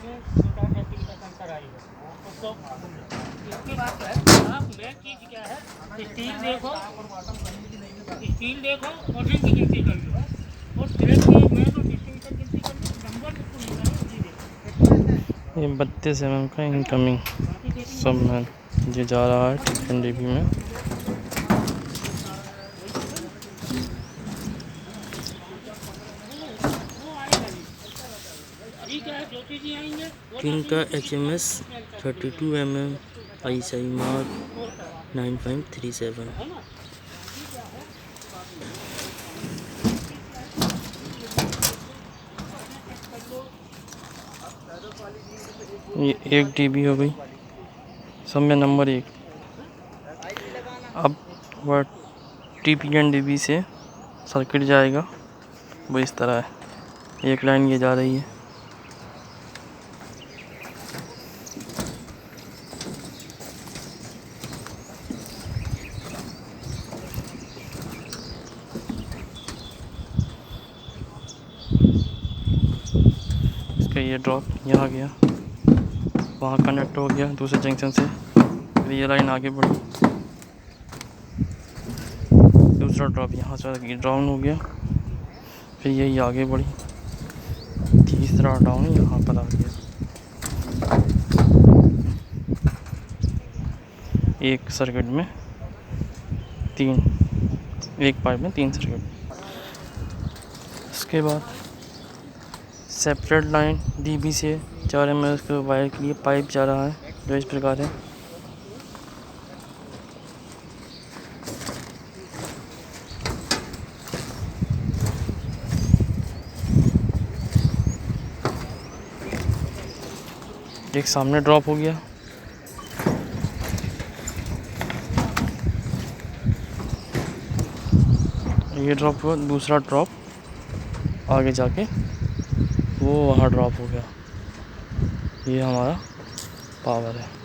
में छोटा सा 3 का सेंसर आएगा। तो इसके बाद क्या है, आप मेन चीज़ क्या है, स्टील देखो, स्टील देखो और रिंग की गिनती कर लो और थ्रेड की मेन और डिस्टिंक्शन गिनती कर लो, नंबर बिल्कुल निकालो, ये देखो। ये 32 mm का इनकमिंग सब मैन ये जा रहा है टिफिन डिब्बी में। किंग का HMS 32 mm ISI मार्क 9537। ये 1 DB हो गई, सब में नंबर 1। अब वह TPN DB से सर्किट जाएगा, वो इस तरह है। एक लाइन ये जा रही है, इसका ये ड्रॉप यहाँ गया, वहाँ कनेक्ट हो गया दूसरे जंक्शन से, फिर ये लाइन आगे बढ़ी, दूसरा ड्रॉप यहाँ से डाउन हो गया, फिर यही आगे बढ़ी, तीसरा डाउन यहाँ पर आ गया। एक सर्किट में 3, एक पाइप में 3 सर्किट। उसके बाद सेपरेट लाइन DB से 4 mm के वायर के लिए पाइप जा रहा है, जो इस प्रकार है। एक सामने ड्रॉप हो गया, ये ड्रॉप हुआ, दूसरा ड्रॉप आगे जाके वो वहाँ ड्रॉप हो गया। ये हमारा पावर है।